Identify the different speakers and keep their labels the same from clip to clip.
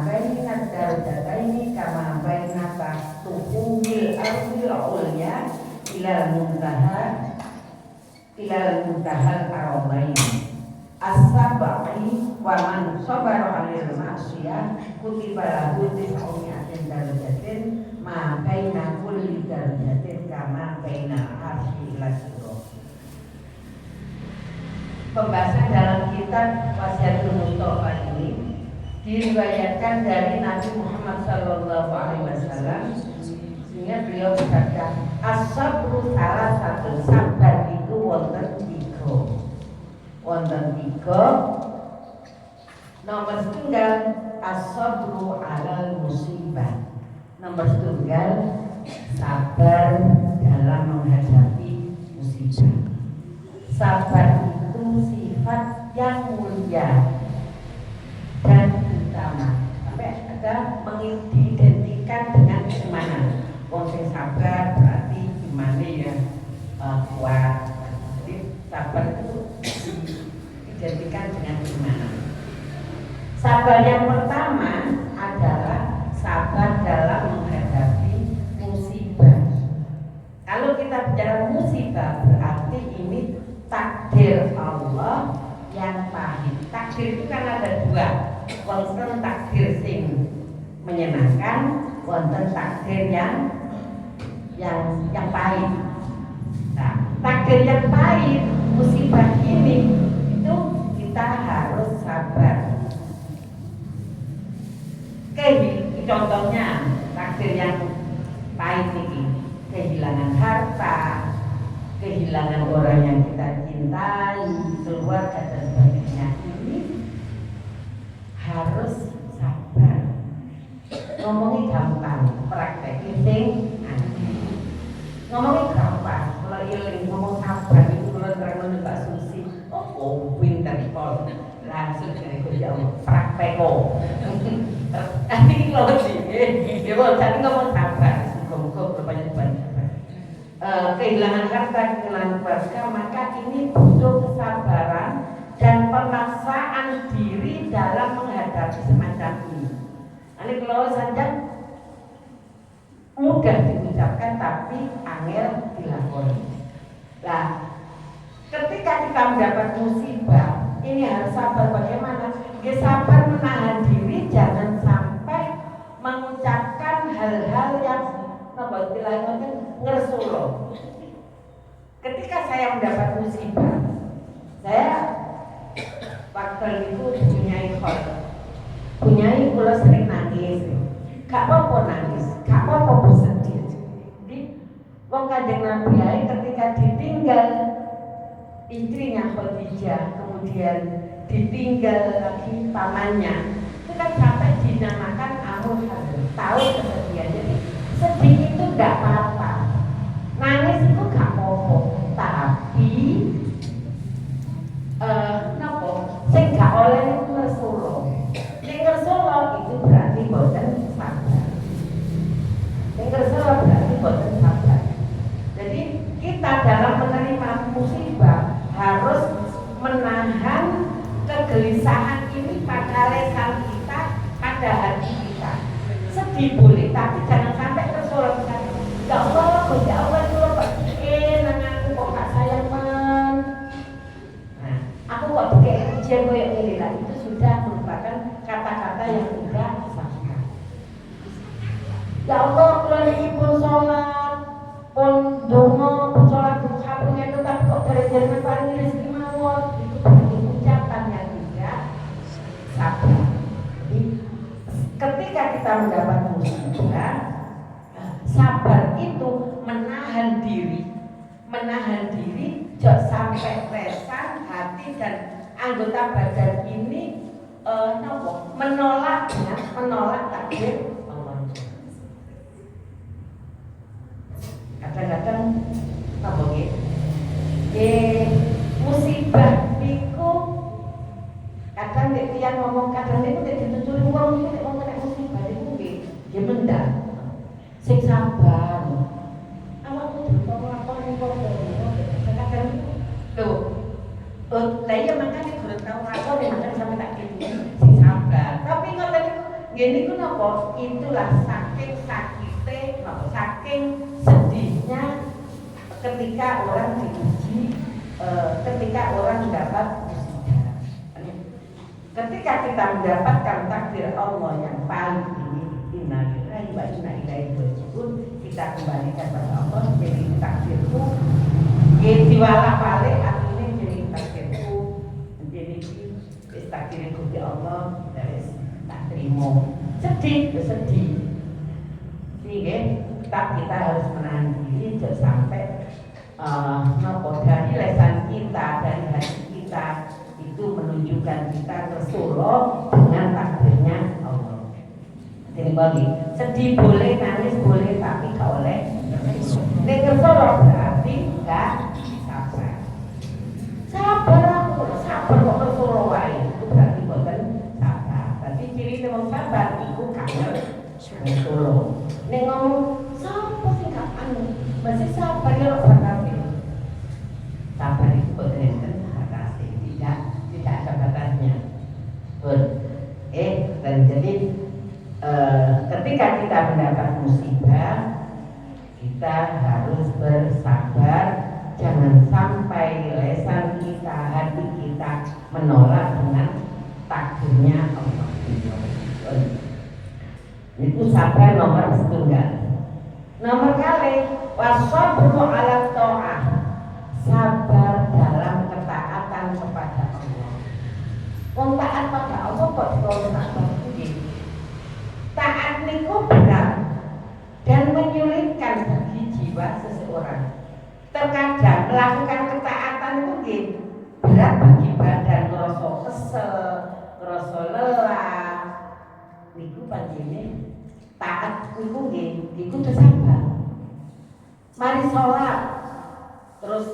Speaker 1: baina darajataini kama baina tuhumil ardil ulya ilal muntahal arabain as-sab'i wa man sabara 'alal ma'siyah kutiba lahu tis'umi'atin darajatin ma baina kulli darajatin kama baina arsy ila sirah. Pembahasan dalam kitab Wasiatul Mustafa ini diriwayatkan dari Nabi Muhammad SAW, sehingga beliau berkata, as-sabru salah satu sabar itu wonten tiga. Nomor setunggal as-sabru alal musibah. Nomor setunggal sabar dalam menghadapi musibah. Sabar itu sifat yang mulia dan utama. Sampai ada mengidentikan dengan keimanan. Wong sing sabar berarti imane ya kuat. Jadi sabar itu diidentikan dengan keimanan. Sabar yang pertama adalah sabar dalam menghadapi musibah. Kalau kita bicara musibah berarti ini takdir Allah yang pahit. Takdir itu kan ada dua, wonten takdir sing menyenangkan, wonten takdir yang pahit. Nah, takdir yang pahit, musibah ini itu kita harus sabar. Contohnya takdir yang pahit ini, kehilangan harta, kehilangan orang yang kita cintai, keluarga dan sebagainya, ini harus sabar. Ngomongnya gampang, prakteknya sing ngomongnya gampang. Kalau iling ngomong sabar itu kalau terang Mbak Susi, oh pintar pol, langsung dari kerja praktek kok. Ini kalau sih, ya kalau tadi ngomong sabar, muka-muka berbanyak-banyak. Kehilangan harta, kehilangan keluarga, maka ini butuh kesabaran dan pemaksaan diri dalam menghadapi semacam ini. Ini kalau saja mudah diucapkan tapi angel dilakoni. Nah, ketika kita mendapat musibah, ini harus sabar. Bagaimana? Ya sabar menahan diri, jangan sampai mengucapkan hal-hal yang ngersulo. Ketika saya mendapat musibah, saya waktu itu punyai kula sering nangis. Gak apa-apa nangis, gak apa-apa bersedih. Jadi wong Kanjeng Nabi ketika ditinggal istrinya Khadijah, kemudian ditinggal lagi pamannya, itu kan sampai dinamakan Amul Hazan. Tahu kesedihan. Jadi sedih itu enggak apa-apa, nangis itu enggak apa-apa, tapi sing gak oleh itu ngersulo. Sing ngersulo itu berarti boten sabar. Sing ngersulo berarti boten sabar. Jadi kita dalam menerima musibah harus menahan kegelisahan ini pada lesan kita, pada hati kita. Sedih boleh, tapi jangan sampai tersulut. Ya Allah, ya Allah itu loh Pak, nang aku kok gak sayang man. Nah, aku kok dikasih ujian kayak ini lah, itu sudah merupakan kata-kata yang tidak sah. Ya Allah, kalau ini pun sholat, pun dongo, pun sholat duha punya itu, tapi kok dari paling rezeki mawon, itu berarti ucapan yang tidak sabar. Ketika kita mendapat musibah, sabar itu menahan diri, jangan sampai lesan, hati dan anggota badan ini menolak takdir Allah. Kadang-kadang musibah itu kadang dia ngomong, kadang dia ditutur uang itu mau kena musibah itu dia mendam. Sing sabar. Awakmu dilakoni kok kadang lho. Lah iya makanya guru tahu lakon makanya sampai tak gitu. Sing sabar. Tapi ngoten niku Gini ku napa? Itulah saking sakite, napa saking sedihnya ketika orang diuji, ketika orang mendapat musibah. Ketika kita mendapatkan takdir Allah yang paling ini, innalillahi wa inna ilaihi raji'un, kita kembalikan kepada Allah. Jadi takdirku, diwala-walik artinya jadi takdirku, jadi takdirku di Allah dari tak terima. Sedih, sehingga kita harus menahan diri jangan sampai dari lesan kita, dari hati kita itu menunjukkan kita tersuluk dengan takdirnya Allah. Jadi bagi sedih boleh, nangis boleh, tapi gak oleh nek tersuluk berarti gak sabar. Sabar kok tersuluk wae itu berarti boten sabar. Berarti ciri wong sabar iku kangen tersuluk. Nek ngomong sapa sing gak anu, masih sabar ya ora bakal. Sabar itu boten enten batasnya, tidak ada batasnya. Dan jadi ketika kita mendapat musibah, kita harus bersabar, jangan sampai lesan kita, hati kita menolak dengan takdirnya Allah. Itu sabar nomor setunggal. Nomor kali wasabru ala ta'ah, sabar dalam ketaatan kepada Allah. Wong taat pada Allah kok sabar iki. Taat niku berat dan menyulitkan bagi jiwa seseorang. Terkadang melakukan ketaatan itu berat bagi badan, ngerasa kesel, ngerasa lelah. Niku panjenengan taat niku nggih, niku sabar. Mari sholat terus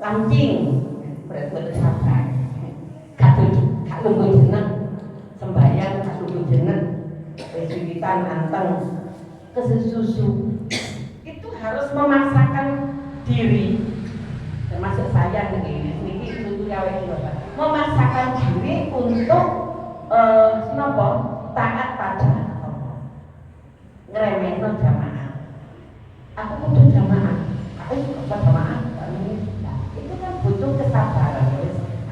Speaker 1: lancing berarti sabar. Kak lungguh jeneng sembahyang, kak lungguh jeneng wiwitan anteng kesusu. Itu harus memaksakan diri, termasuk saya niki itu gawe memaksakan diri untuk napa taat pada Allah. Ngremehno jamaah. Aku butuh jamaah. Aku suka jamaah. Itu kan butuh kesabaran.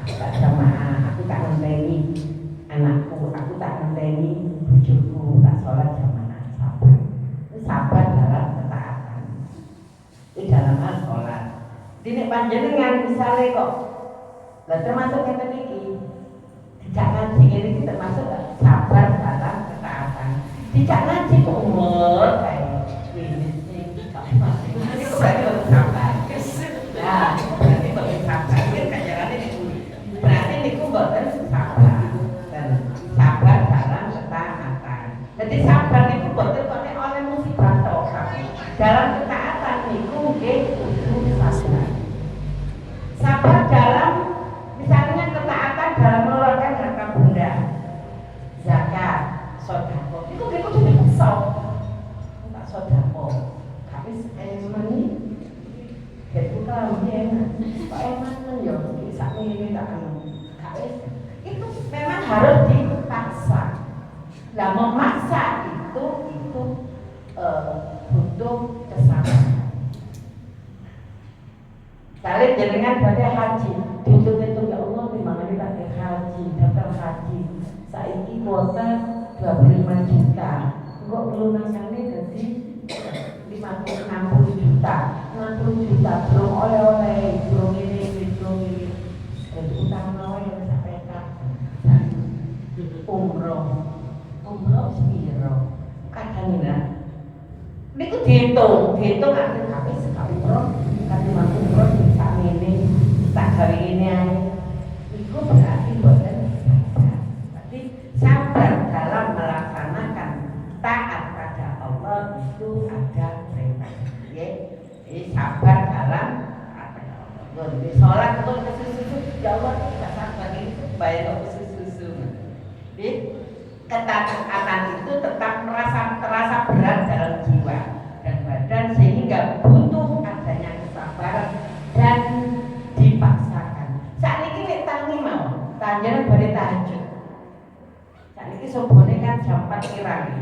Speaker 1: Tak jamaah, aku tak ngenteni anakku, aku tak ngenteni bojoku, tak sholat jamaah. Sabar. Itu sabar dalam ketaatan. Itu dalam hal sholat. Dene panjenengan misale kok lah termasuk ngeten iki. Tidak ngaji ini termasuk sabar dalam ketaatan. Tidak ngaji kok umur kayak ini gak mati. Itu berarti sabar. Nah, berarti boten sabar. Iki kajarane niku. Berarti niku boten sabar. Dan sabar dalam ketaatan. Jadi sabar niku boten kok nek oleh musibah tok. Dalam ketaatan niku nggih kudu sabar. Sabar dalam misalnya ketaatan dalam mengeluarkan harta benda, zakat, sodako, itu kita sudah kesal, tak sodako, habis emani, kita enak, kok enak ya, saat ini tak anu, itu memang harus dipaksa. Nah memaksa itu butuh kesabaran. Kalian jenengan pada haji, hitung-hitung ya Allah dimana kita haji, daftar haji. Saiki kuota 25 juta, kok pelunasannya jadi 60 juta, 60 juta belum oleh-oleh, belum ini. Jadi utang mau yang sampai kapan? Umroh sepiro, kadang ini. Ini tuh dihitung akhir habis sekali umroh. Tapi mampu umroh bisa ini, tak gawe ini aja. Itu berarti boten sabar. Berarti sabar dalam melaksanakan taat pada Allah itu ada perintah. Jadi sabar dalam taat pada Allah. Di sholat pun kesusu, ya Allah kita sabar ini bayar kesusu. Jadi ketaatan itu tetap terasa berat dalam jiwa dan badan sehingga butuh adanya kesabaran dan dipaksakan. Saat ini nek tangi mau, tanjane badhe tahajud. Saat ini sobone kan jam 4 kirani.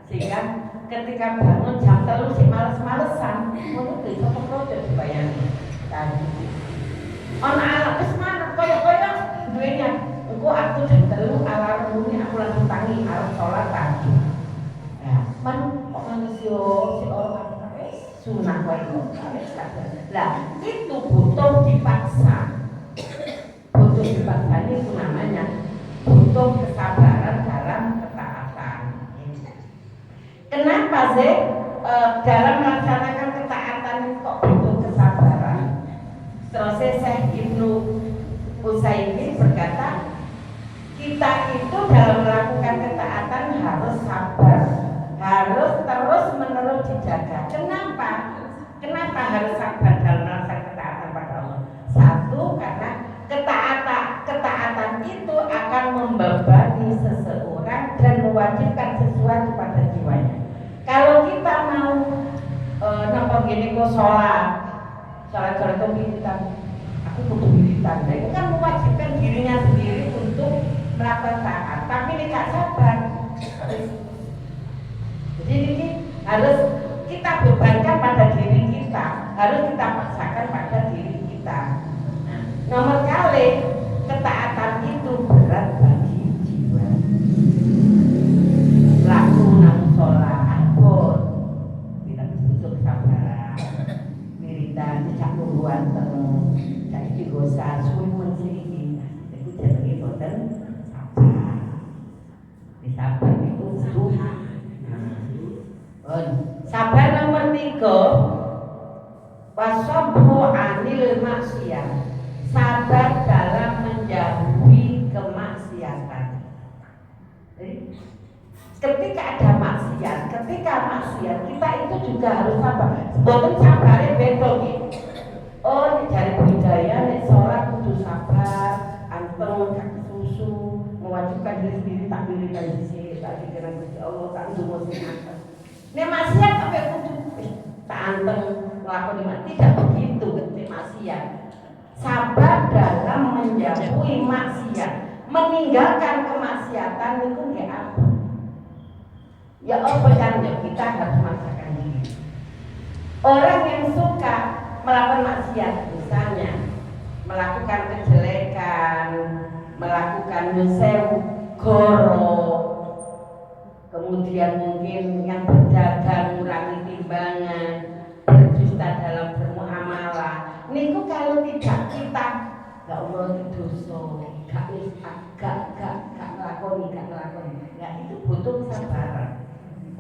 Speaker 1: Sehingga ketika bangun jam 3 sih males-malesan, ngono iso keprojo dibayani. Tadi. Ana anak wis manut kaya-kaya duwenya. Engko aku jam 3 alarm muni aku langsung tangi arep salat pagi. Nah, kok manusia si orang sunah wae kok. Lah, itu butuh dipaksa. Butuh dipaksa itu namanya butuh kesabaran dalam ketaatan. Kenapa sih dalam melaksanakan ketaatan kok butuh kesabaran? Terus Syekh Ibnu Utsaimin berkata, kita itu dalam melakukan ketaatan harus sabar, harus terus menerus dijaga. Kenapa harus sabar dalam melaksanakan ketaatan pada Allah? Satu, karena ketaatan itu akan membebani seseorang dan mewajibkan sesuatu pada jiwanya. Kalau kita mau nampak gini kok sholat itu militan, aku butuh militan. Nah, itu kan mewajibkan dirinya sendiri untuk melakukan taat, tapi ini gak sabar. Jadi ini harus kita bebankan pada diri kita, harus kita paksakan pada diri kita. Nomor kali ketaatan itu berat bagi jiwa. Laku nang sholat ampun, kita butuh kesabaran. Wiridan tidak nungguan temu, tidak digosa suwun sih. Itu jenenge boten sabar. Sabar itu butuh. Sabar nomor 3, wasabru anil maksiat. Sabar dalam menjauhi kemaksiatan. Jadi, ketika ada maksiat, kita itu juga harus sabar. Boten sabare beda iki. Oh, dari budaya nek sholat kudu sabar, anteng gak susu, mewajibkan diri sendiri tak pilih dari sisi, tak pikiran Gusti Allah, tak ndonga sing atas. Nek maksiat apa kudu tak anteng nglakoni tidak begitu nek maksiat. Sabar dalam menjauhi maksiat, meninggalkan kemaksiatan itu nggih apa? Ya apa kan kita harus memaksakan diri. Orang yang suka melakukan maksiat, misalnya melakukan kejelekan, melakukan nusewu goro, kemudian mungkin yang berdagang mengurangi timbangan, berdusta dalam bermuamalah. Niku kalau tidak kita gak Allah dosa, gak ngelakoni. Nah itu butuh kesabaran.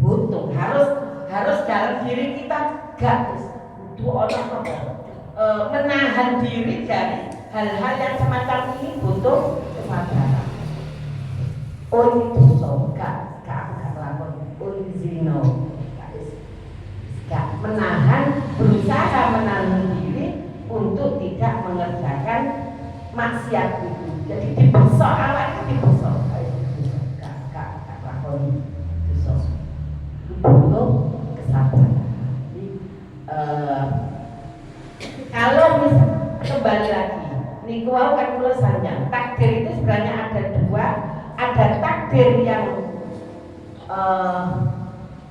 Speaker 1: Butuh harus dalam diri kita gak butuh orang menahan diri dari hal-hal yang semacam ini butuh kesabaran. Oh itu gak ngelakoni, oh zino, gak menahan, berusaha menahan diri untuk tidak mengerjakan maksiat itu. Jadi dibesok awak itu dibesok, gak lakoni dosa. Butuh kesabaran. Kalau kembali lagi, niku wau kan tulisannya takdir itu sebenarnya ada dua, ada takdir yang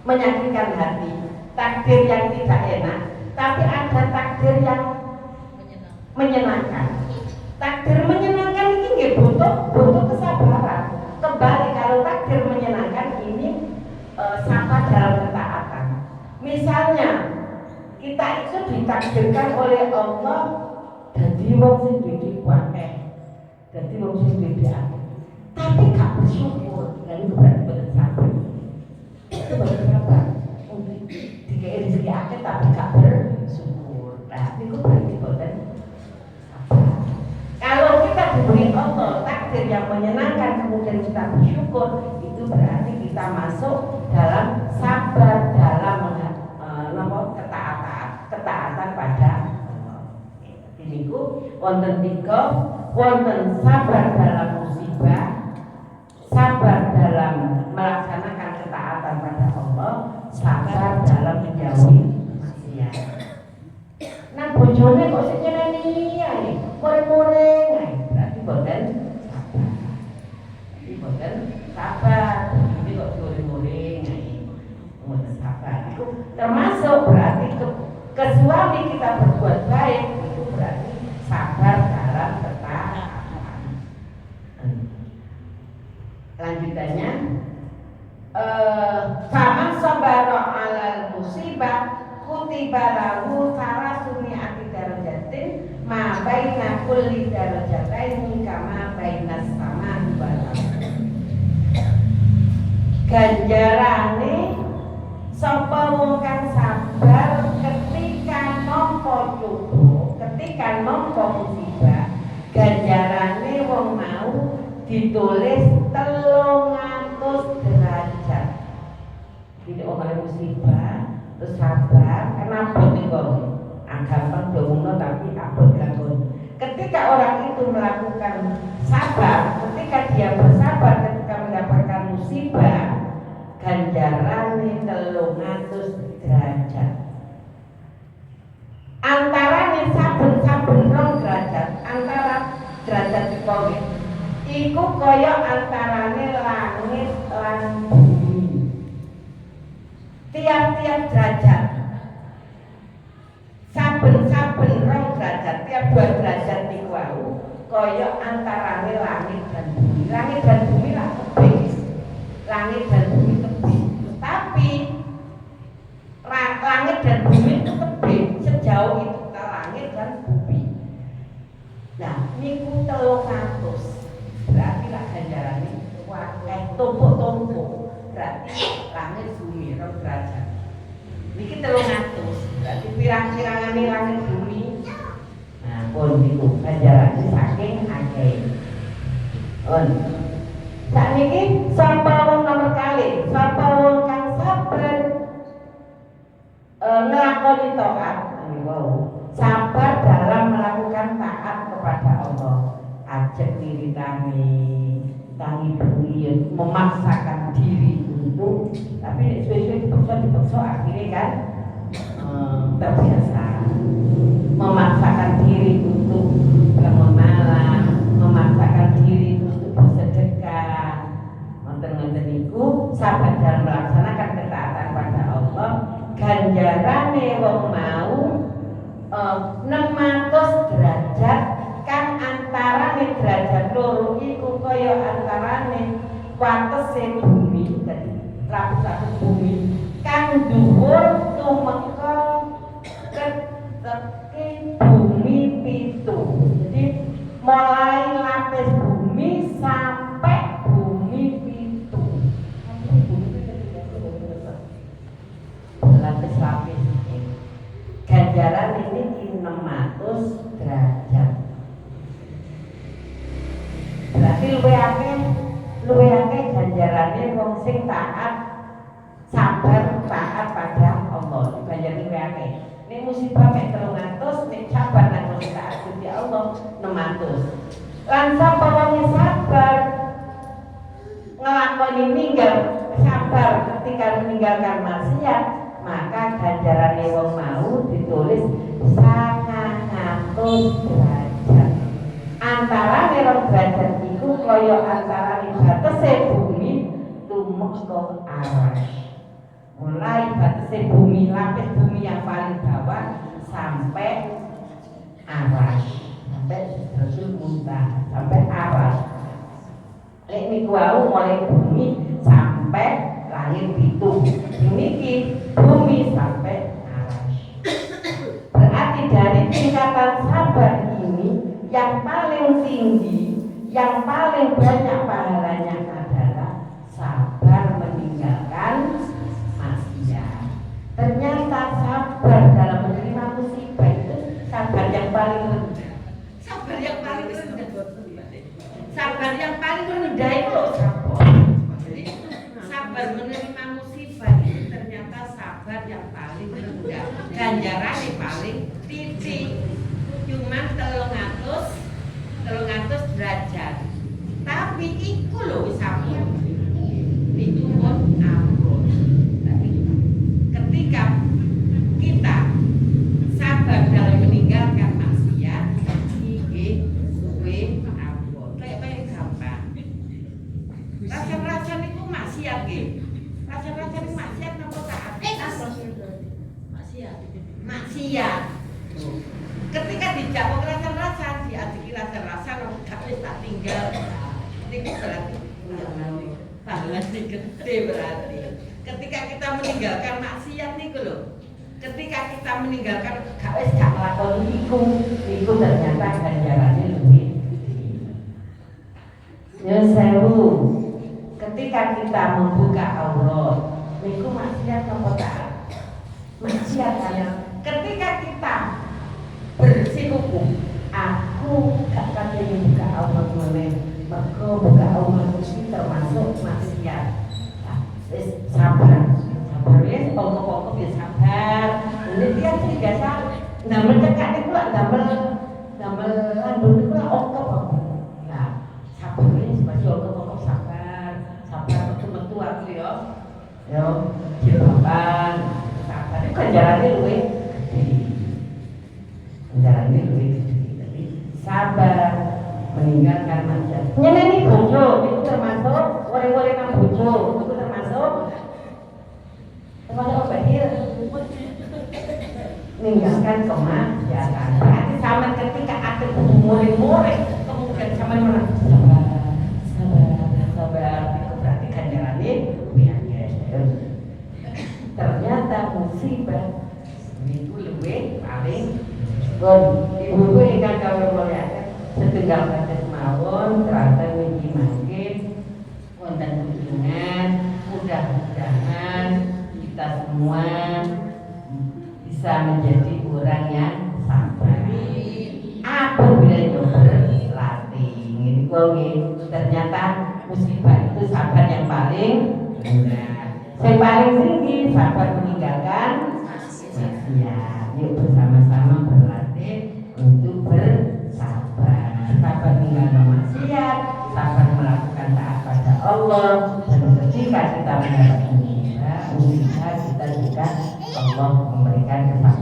Speaker 1: menyakitkan hati, takdir yang tidak enak, tapi ada takdir yang menyenangkan. Takdir menyenangkan ini butuh kesabaran. Kembali kalau takdir menyenangkan ini sabar dalam ketaatan. Misalnya kita itu ditakdirkan oleh Allah jadi wong sing duwe akeh, jadi wong sing duwe akeh, tapi gak bersyukur, dan itu berarti betul sabar. Itu betul sabar. Dikei rezeki akeh tapi gak bersyukur. Nah, itu berarti betul. Kalau kita diberi Allah takdir yang menyenangkan kemudian kita bersyukur, itu berarti kita masuk dalam sabar dalam ketaatan pada Allah. Ini wonten tiga, wonten sabar dalam musibah, sabar dalam melaksanakan ketaatan pada Allah, sabar dalam menjauhi maksiat. Nah bojone kok sing nyeneni ae, koreng-koreng ae, berarti boten sabar. Jadi boten sabar. kita berbuat baik itu berarti sabar dalam ketaatan. Lanjutannya, faman sabara alal musibah kutiba lahu sarasuni ati darajatin ma baina kulli darajataini kama bainas sama wal ardh. Ganjarane sapa wong kang sabar ketika nampa coba, ketika nampa musibah, ganjarane wong mau ditulis 300 derajat. Jadi orang musibah terus sabar, kenapa nih kok? Gampang domino tapi abot lakon. Ketika orang itu melakukan sabar, ketika dia bersabar ketika mendapatkan musibah, ganjarane 300 derajat. Antarane saben-saben 2 derajat, antara derajat iki iku kaya antarane langit lan bumi. Tiap-tiap derajat, saben-saben 2 derajat, tiap 2 derajat niku wau kaya antarane langit dan bumi. Langit dan bumi lah tebing. Langit dan bumi tebing. Tapi langit dan bumi itu tebing sejauh itu langit dan bumi. Nah, niku 300. Berarti lah ganjarane tumpuk-tumpuk. Berarti langit bumi 2 derajat. Niki 300. Berarti pirang-pirangane langit bumi. Nah, pun niku ganjarane saking akeh. Sakniki sapa wong nomor kali, sapa wong kang sabar nglakoni taat, sabar dalam melakukan taat kepada Allah. Ajek wiritane tangi bunyi memaksakan diri untuk, tapi sesuai dipaksa akhirnya kan terbiasa memaksakan diri untuk bangun malam, memaksakan diri untuk bersedekah. Ngoten-ngoten niku sabar dalam melaksanakan ketaatan pada Allah, ganjarane wong mau 600 derajat kang antarane derajat loro iku kaya antarane watese bumi, dadi lapis-lapis bumi kang dhuwur tumeka keteki bumi 7. Jadi mulai lapis bumi sampai bumi 7. Lapis-lapis ganjaran ini 600 derajat. Berarti luwih akeh ganjarane wong sing taat, sabar taat pada Allah. Ganjarane luwih akeh. Nek musibah mek 300, nek sabar nang taat Gusti Allah 600. Lan sapa wong sabar nglakoni ninggal, sabar ketika meninggalkan maksiat, maka ganjarane wong mau ditulis 900 derajat. Antarane 2 derajat iku kaya antarane batese bumi tumeka arasy. Mulai batese bumi, lapis bumi yang paling bawah sampai arasy, sampai Rasul Muntah, sampai arasy. Lek niku wau mulai bumi sampai langit pitu. Niki bumi sampai arasy. Berarti dari tingkatan sabar ini yang paling tinggi, yang paling banyak pahalanya adalah sabar meninggalkan maksiat. Ternyata sabar dalam menerima musibah itu sabar yang paling rendah. Sabar yang paling rendah. Sabar yang paling rendah itu sabar. Jadi sabar menerima musibah itu ternyata sabar yang paling rendah. Ganjarannya paling titik. Cuman 300 derajat. Tapi iku lho sampun diturun ampun. Tapi ketika kita sabar dalam meninggalkan maksiat, iki suwe ampun. Kayak gampang. Rasa-rasa niku maksiat nggih. Rasa-rasa niku maksiat napa taat? Maksiat. Maksiat. Ketika dijak wong rasa-rasa, diadiki rasa-rasa gak wis tak tinggal. Niku berarti pahala gede berarti. Ketika kita meninggalkan maksiat niku lho. Ketika kita meninggalkan gak wis gak nglakoni niku ternyata ganjarane luwih. Ya sewu. Ketika kita membuka aurat, niku maksiat apa tak? Maksiat ya. Ketika kita bersikukuh, aku gak katanya buka aurat meneh, mergo buka aurat itu termasuk maksiat. Sabar, sabar ya, pokok-pokok ya sabar. Ini dia sih biasa, damel cekak ini pula damel andun ini pula okop. Nah, sabar ya, sebagai okop-okop sabar betul-betul aku ya. Yo, jilbaban, sabar. Ini ganjarannya luwe gede. Ganjarannya luwe gede. Jadi sabar meninggalkan maksiat. Nyeneni bojo itu termasuk oleh-oleh nang bojo itu termasuk bahir meninggalkan kemaksiatan. Berarti sama ketika ada murid-murid kemudian sama menang sabar itu berarti ganjarannya ternyata musibah itu lebih paling ibu-ibu ingkang kawula mulyakaken setunggal kados mawon ternyata niki mangke wonten tunjungan mudah-mudahan kita semua bisa menjadi orang yang sabar. Apabila nyoba berlatih, ini ternyata musibah itu sabar yang paling rendah. Yang paling tinggi sabar meninggalkan maksiat. Yuk bersama-sama berlatih untuk bersabar. Sabar meninggalkan maksiat, sabar melakukan taat pada Allah, dan ketika kita mendapatkan musibah kita juga Allah memberikan kesabaran.